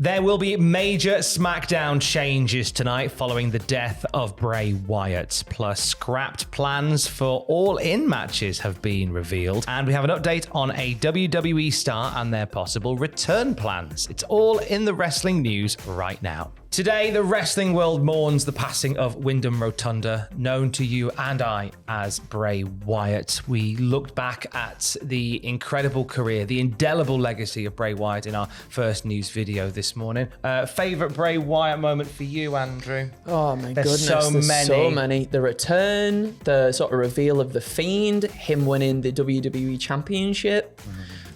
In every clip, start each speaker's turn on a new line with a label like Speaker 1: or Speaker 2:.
Speaker 1: There will be major SmackDown changes tonight following the death of Bray Wyatt. Plus, scrapped plans for All In matches have been revealed. And we have an update on a WWE star and their possible return plans. It's all in the wrestling news right now. Today, the wrestling world mourns the passing of Wyndham Rotunda, known to you and I as Bray Wyatt. We looked back at the incredible career, the indelible legacy of Bray Wyatt in our first news video this morning. Favourite Bray Wyatt moment for you, Andrew?
Speaker 2: Oh my
Speaker 1: There's
Speaker 2: goodness,
Speaker 1: there's
Speaker 2: so many. The return, the sort of reveal of The Fiend, him winning the WWE Championship.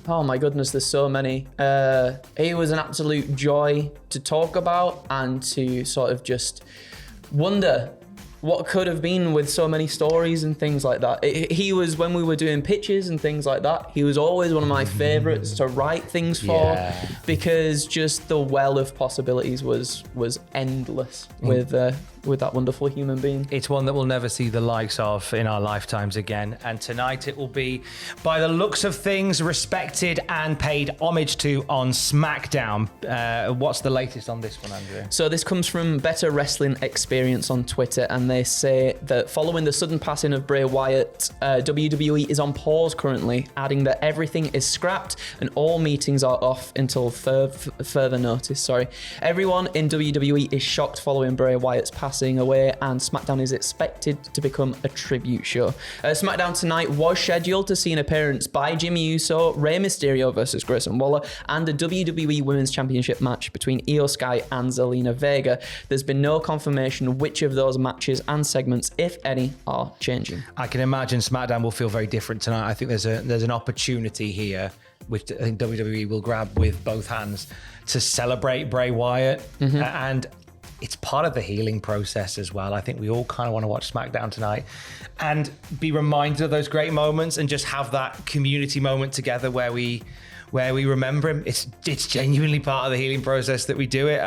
Speaker 2: Oh my goodness, there's so many. It was an absolute joy to talk about and to sort of just wonder what could have been with so many stories and things like that. He was, when we were doing pitches and things like that, he was always one of my favorites to write things for, because just the well of possibilities was endless with that wonderful human being.
Speaker 1: It's one that we'll never see the likes of in our lifetimes again. And tonight it will be, by the looks of things, respected and paid homage to on SmackDown. What's the latest on this one, Andrew?
Speaker 2: So this comes from Better Wrestling Experience on Twitter, and they say that following the sudden passing of Bray Wyatt, WWE is on pause currently, adding that everything is scrapped and all meetings are off until further notice. Everyone in WWE is shocked following Bray Wyatt's passing away, and SmackDown is expected to become a tribute show. SmackDown tonight was scheduled to see an appearance by Jimmy Uso, Rey Mysterio versus Grayson Waller, and a WWE Women's Championship match between Io Sky and Zelina Vega. There's been no confirmation which of those matches and segments, if any, are changing.
Speaker 1: I can imagine SmackDown will feel very different tonight. I think there's an opportunity here, which I think WWE will grab with both hands, to celebrate Bray Wyatt. And it's part of the healing process as well. I think we all kind of want to watch SmackDown tonight and be reminded of those great moments and just have that community moment together where we remember him. It's genuinely part of the healing process that we do it.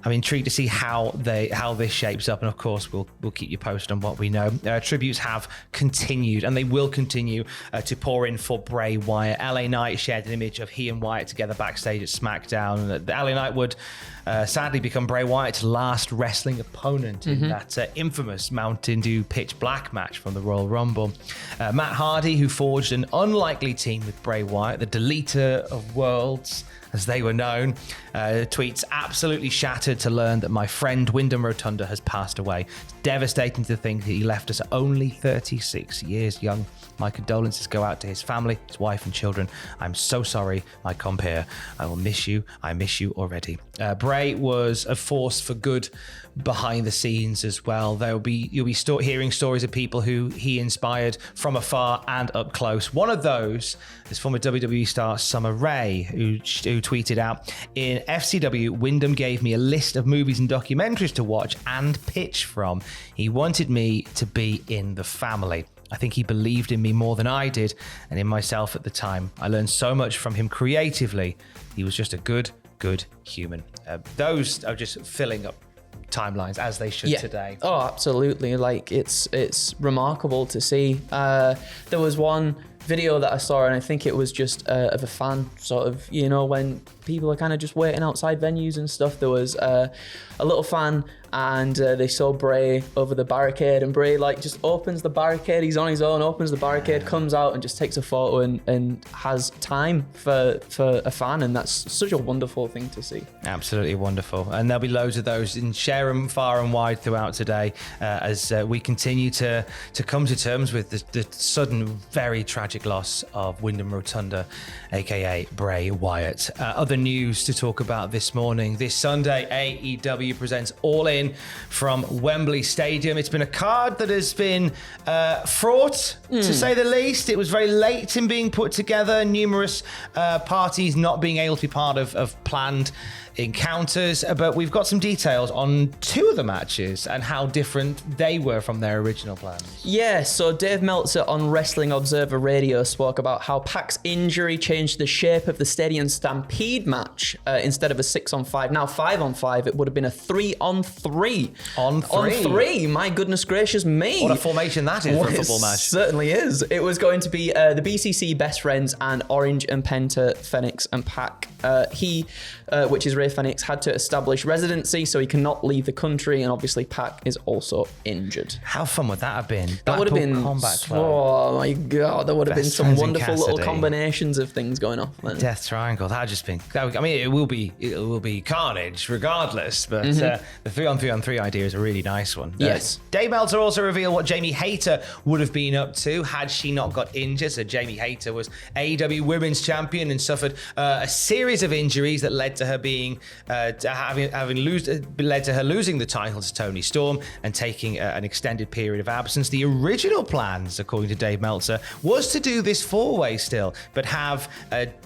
Speaker 1: I'm intrigued to see how this shapes up, and of course we'll keep you posted on what we know. Tributes have continued, and they will continue to pour in for Bray Wyatt. LA Knight shared an image of he and Wyatt together backstage at SmackDown. The LA Knight would sadly become Bray Wyatt's last wrestling opponent in that infamous Mountain Dew Pitch Black match from the Royal Rumble. Matt Hardy, who forged an unlikely team with Bray Wyatt, the deleter of worlds, as they were known, tweets, absolutely shattered to learn that my friend Wyndham Rotunda has passed away. It's devastating to think that he left us at only 36 years young. My condolences go out to his family, his wife and children. I'm so sorry, my compere. I will miss you. I miss you already. Bray was a force for good behind the scenes as well. You'll be hearing stories of people who he inspired from afar and up close. One of those is former WWE star Summer Rae, who tweeted out, in FCW, Wyndham gave me a list of movies and documentaries to watch and pitch from. He wanted me to be in the family. I think he believed in me more than I did and in myself at the time. I learned so much from him creatively. He was just a good human. Those are just filling up timelines as they should today.
Speaker 2: Oh, absolutely. Like it's remarkable to see. There was one video that I saw, and I think it was just of a fan, sort of, when people are kind of just waiting outside venues and stuff. There was a little fan, and they saw Bray over the barricade, and Bray just opens the barricade. He's on his own, opens the barricade, comes out and just takes a photo and has time for a fan, and that's such a wonderful thing to see.
Speaker 1: Absolutely wonderful. And there'll be loads of those, and share them far and wide throughout today as we continue to come to terms with the sudden, very tragic loss of Wyndham Rotunda, aka Bray Wyatt. Other news to talk about this morning. This Sunday, AEW presents All In from Wembley Stadium. It's been a card that has been fraught, to say the least. It was very late in being put together. Numerous parties not being able to be part of planned encounters, but we've got some details on two of the matches and how different they were from their original plans.
Speaker 2: Yeah, so Dave Meltzer on Wrestling Observer Radio spoke about how Pac's injury changed the shape of the Stadium Stampede match instead of a 6-on-5. Now 5-on-5, it would have been a 3-on-3.
Speaker 1: On three.
Speaker 2: My goodness gracious me.
Speaker 1: What a formation that is for a football match.
Speaker 2: Certainly is. It was going to be the BCC Best Friends and Orange and Penta, Phoenix and Pac. He, which is Ray Phoenix, had to establish residency, so he cannot leave the country, and obviously Pac is also injured.
Speaker 1: How fun would that have been?
Speaker 2: That would have been, oh my God, there would have been some wonderful little combinations of things going on.
Speaker 1: Death Triangle, that would just been, I mean, it will be carnage regardless, but the 3-on-3-on-3 idea is a really nice one.
Speaker 2: Yes.
Speaker 1: Dave Meltzer also revealed what Jamie Hayter would have been up to had she not got injured. So Jamie Hayter was AEW Women's Champion and suffered a series of injuries that led to her being led to her losing the title to Toni Storm and taking an extended period of absence. The original plans, according to Dave Meltzer, was to do this 4-way still, but have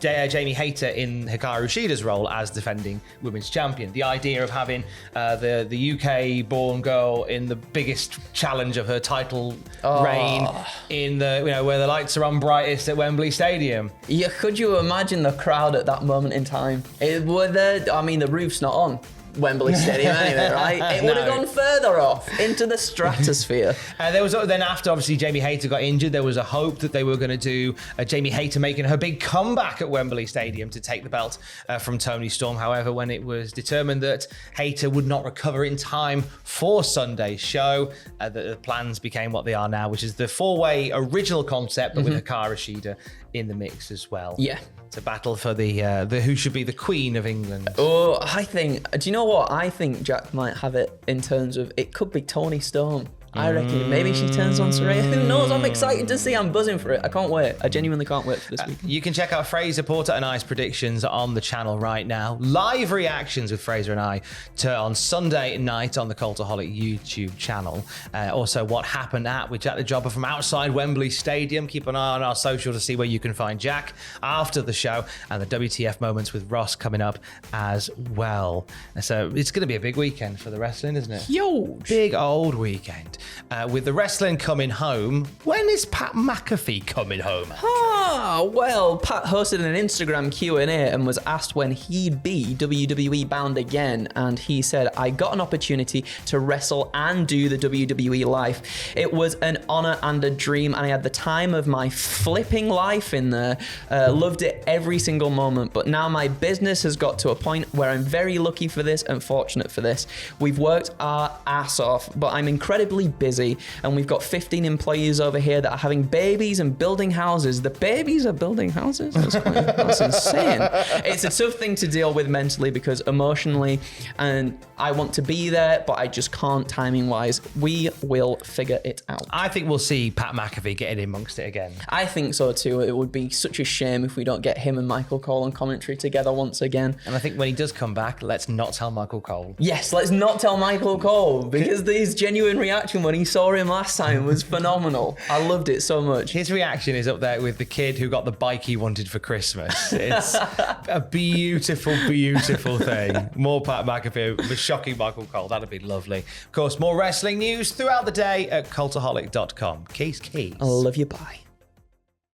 Speaker 1: Jamie Hayter in Hikaru Shida's role as defending Women's Champion. The idea of having the UK-born girl in the biggest challenge of her title reign in the where the lights are on brightest at Wembley Stadium.
Speaker 2: Yeah, could you imagine the crowd at that moment in time? The roof's not on Wembley Stadium anyway, right? It would have gone further off into the stratosphere.
Speaker 1: There was then after obviously Jamie Hayter got injured, there was a hope that they were going to do Jamie Hayter making her big comeback at Wembley Stadium to take the belt from Toni Storm. However, when it was determined that Hayter would not recover in time for Sunday's show, the plans became what they are now, which is the 4-way original concept, but with Hikaru Shida in the mix as well.
Speaker 2: Yeah.
Speaker 1: It's a battle for the who should be the Queen of England.
Speaker 2: Oh, do you know what? I think Jack might have it in terms of it could be Toni Storm. I reckon maybe she turns on Saraya. Who knows? I'm excited to see. I'm buzzing for it. I can't wait. I genuinely can't wait for this weekend.
Speaker 1: You can check out Fraser, Porter and I's predictions on the channel right now. Live reactions with Fraser and I on Sunday night on the Cultaholic YouTube channel. Also, what happened with Jack the Jobber from outside Wembley Stadium. Keep an eye on our social to see where you can find Jack after the show, and the WTF moments with Ross coming up as well. So it's going to be a big weekend for the wrestling, isn't it?
Speaker 2: Huge.
Speaker 1: Big old weekend. With the wrestling coming home, when is Pat McAfee coming home?
Speaker 2: Well, Pat hosted an Instagram Q&A and was asked when he'd be WWE bound again, and he said, I got an opportunity to wrestle and do the WWE life. It was an honor and a dream, and I had the time of my flipping life in there. Loved it every single moment, but now my business has got to a point where I'm very lucky for this and fortunate for this. We've worked our ass off, but I'm incredibly busy, and we've got 15 employees over here that are having babies and building houses. The babies are building houses? That's insane. It's a tough thing to deal with mentally, because emotionally, and I want to be there, but I just can't timing wise. We will figure it out.
Speaker 1: I think we'll see Pat McAfee getting in amongst it again.
Speaker 2: I think so too. It would be such a shame if we don't get him and Michael Cole on commentary together once again.
Speaker 1: And I think when he does come back, let's not tell Michael Cole.
Speaker 2: Yes, let's not tell Michael Cole, because his genuine reaction when he saw him last time was phenomenal. I loved it so much.
Speaker 1: His reaction is up there with the kid who got the bike he wanted for Christmas. It's a beautiful, beautiful thing. More Pat McAfee, the shocking Michael Cole. That'd be lovely. Of course, more wrestling news throughout the day at cultaholic.com. Keys.
Speaker 2: I love you. Bye.